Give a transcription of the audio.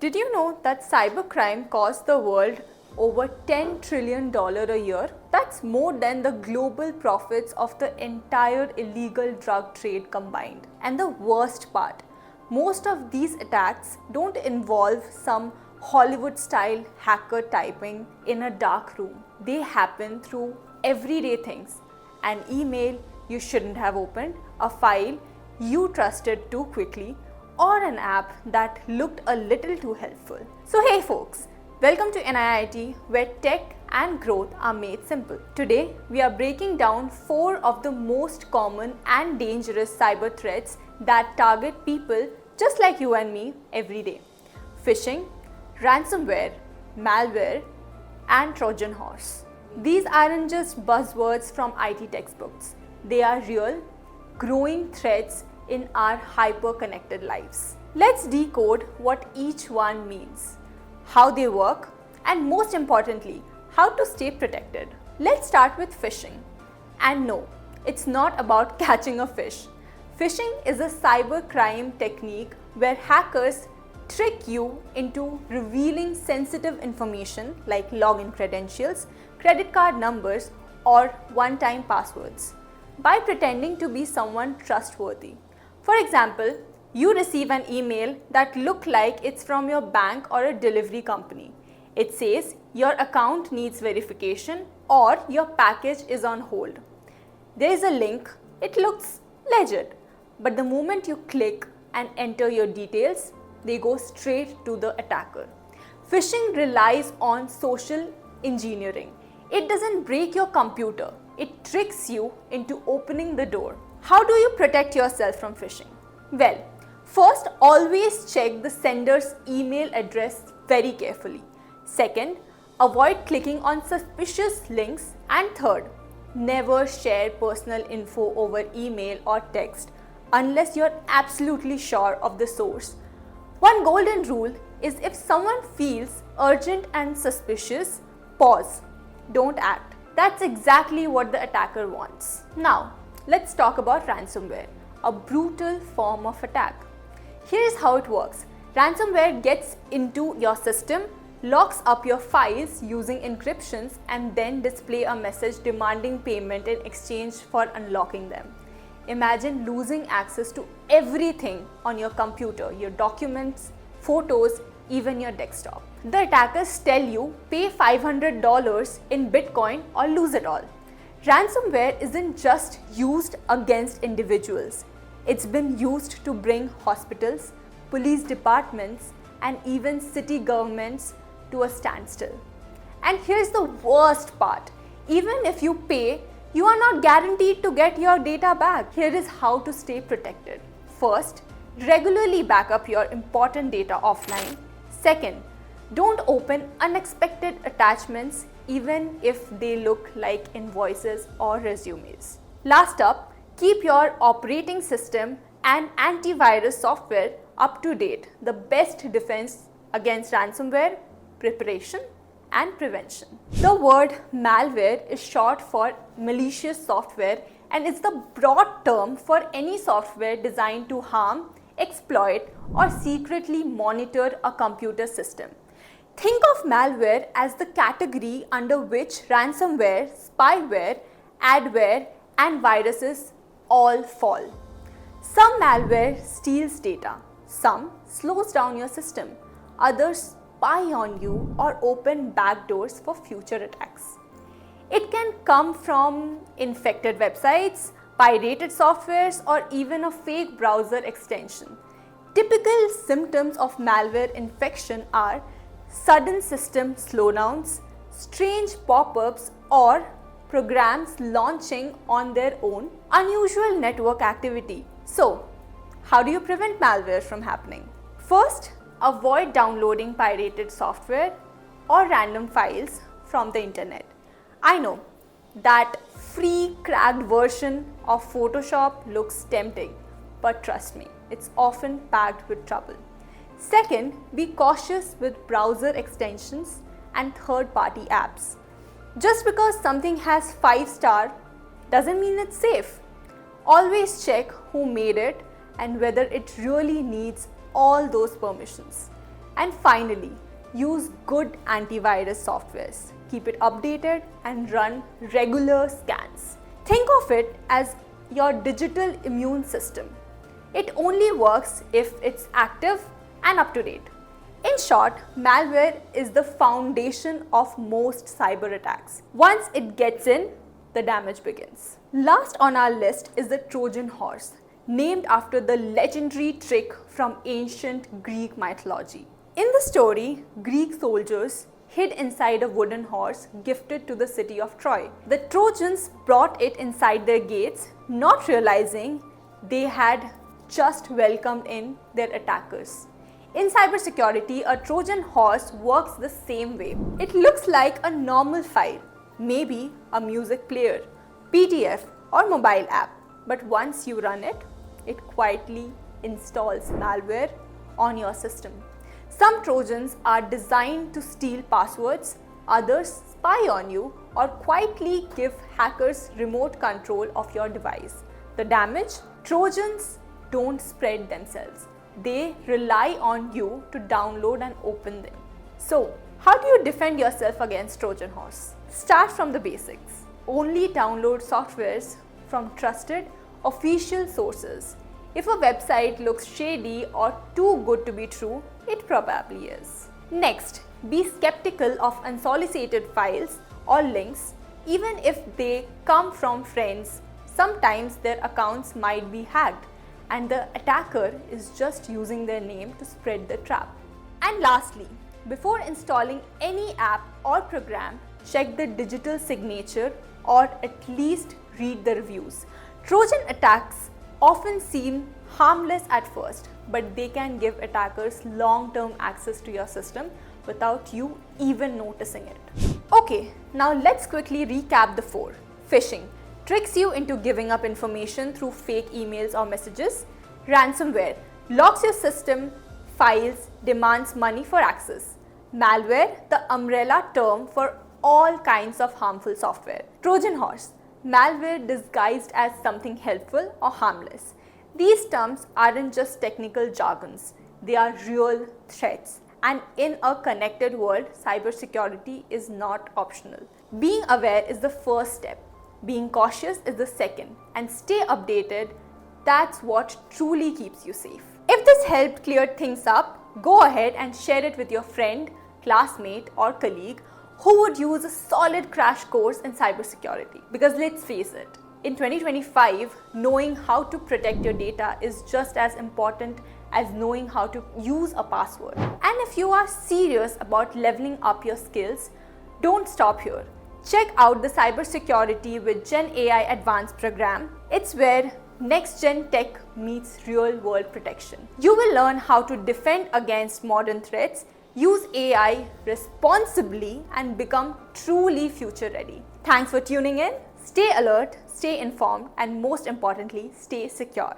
Did you know that cybercrime costs the world over $10 trillion a year? That's more than the global profits of the entire illegal drug trade combined. And the worst part, most of these attacks don't involve some Hollywood-style hacker typing in a dark room. They happen through everyday things. An email you shouldn't have opened, a file you trusted too quickly, or an app that looked a little too helpful. So hey folks, welcome to NIIT, where tech and growth are made simple. Today we are breaking down 4 of the most common and dangerous cyber threats that target people just like you and me every day. Phishing, ransomware, malware, and Trojan Horse. These aren't just buzzwords from IT textbooks. They are real, growing threats in our hyper-connected lives. Let's decode what each one means, how they work, and most importantly, how to stay protected. Let's start with phishing. And no, it's not about catching a fish. Phishing is a cybercrime technique where hackers trick you into revealing sensitive information like login credentials, credit card numbers, or one-time passwords by pretending to be someone trustworthy. For example, you receive an email that looks like it's from your bank or a delivery company. It says your account needs verification or your package is on hold. There is a link, it looks legit, but the moment you click and enter your details, they go straight to the attacker. Phishing relies on social engineering. It doesn't break your computer, it tricks you into opening the door. How do you protect yourself from phishing? Well, first, always check the sender's email address very carefully. Second, avoid clicking on suspicious links. And third, never share personal info over email or text unless you're absolutely sure of the source. One golden rule is if someone feels urgent and suspicious, pause. Don't act. That's exactly what the attacker wants. Now, let's talk about ransomware, a brutal form of attack. Here's how it works. Ransomware gets into your system, locks up your files using encryptions, and then display a message demanding payment in exchange for unlocking them. Imagine losing access to everything on your computer, your documents, photos, even your desktop. The attackers tell you pay $500 in Bitcoin or lose it all. Ransomware isn't just used against individuals. It's been used to bring hospitals, police departments, and even city governments to a standstill. And here's the worst part. Even if you pay, you are not guaranteed to get your data back. Here is how to stay protected. First, regularly back up your important data offline. Second, don't open unexpected attachments even if they look like invoices or resumes. Last up, keep your operating system and antivirus software up to date. The best defense against ransomware: preparation and prevention. The word malware is short for malicious software and is the broad term for any software designed to harm, exploit, or secretly monitor a computer system. Think of malware as the category under which ransomware, spyware, adware, and viruses all fall. Some malware steals data, some slows down your system, others spy on you or open backdoors for future attacks. It can come from infected websites, pirated softwares, or even a fake browser extension. Typical symptoms of malware infection are sudden system slowdowns, strange pop-ups, or programs launching on their own, unusual network activity. So, how do you prevent malware from happening? First, avoid downloading pirated software or random files from the internet. I know that free cracked version of Photoshop looks tempting, but trust me, it's often packed with trouble. Second, be cautious with browser extensions and third-party apps. Just because something has 5-star doesn't mean it's safe. Always check who made it and whether it really needs all those permissions. And finally, use good antivirus softwares. Keep it updated and run regular scans. Think of it as your digital immune system. It only works if it's active and up to date. In short, malware is the foundation of most cyber attacks. Once it gets in, the damage begins. Last on our list is the Trojan Horse, named after the legendary trick from ancient Greek mythology. In the story, Greek soldiers hid inside a wooden horse gifted to the city of Troy. The Trojans brought it inside their gates, not realizing they had just welcomed in their attackers. In cybersecurity, a Trojan horse works the same way. It looks like a normal file, maybe a music player, PDF or mobile app. But once you run it, it quietly installs malware on your system. Some Trojans are designed to steal passwords, others spy on you or quietly give hackers remote control of your device. The damage? Trojans don't spread themselves. They rely on you to download and open them. So, how do you defend yourself against Trojan Horse? Start from the basics. Only download softwares from trusted, official sources. If a website looks shady or too good to be true, it probably is. Next, be skeptical of unsolicited files or links. Even if they come from friends, sometimes their accounts might be hacked, and the attacker is just using their name to spread the trap. And lastly, before installing any app or program, check the digital signature or at least read the reviews. Trojan attacks often seem harmless at first, but they can give attackers long-term access to your system without you even noticing it. Okay, now let's quickly recap the 4. Phishing tricks you into giving up information through fake emails or messages. Ransomware locks your system, files, demands money for access. Malware, the umbrella term for all kinds of harmful software. Trojan Horse, malware disguised as something helpful or harmless. These terms aren't just technical jargons, they are real threats. And in a connected world, cybersecurity is not optional. Being aware is the first step. Being cautious is the second, and stay updated. That's what truly keeps you safe. If this helped clear things up, go ahead and share it with your friend, classmate or colleague who would use a solid crash course in cybersecurity. Because let's face it, in 2025, knowing how to protect your data is just as important as knowing how to use a password. And if you are serious about leveling up your skills, don't stop here. Check out the Cybersecurity with GenAI Advanced Program. It's where next-gen tech meets real-world protection. You will learn how to defend against modern threats, use AI responsibly, and become truly future-ready. Thanks for tuning in. Stay alert, stay informed, and most importantly, stay secure.